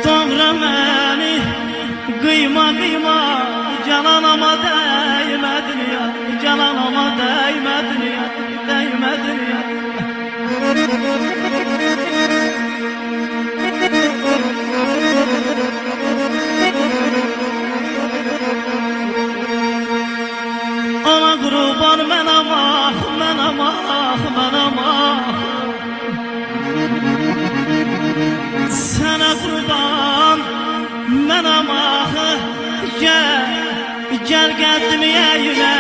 Doğra məni qıyma qıyma, cananama dəymədin ya, cananama dəymədin ya, dəymədin ya. Ana qurban mən amaq, mən amaq, mən amaq. Sənə qurban mən amaq, gəl qəddimiyə yülə.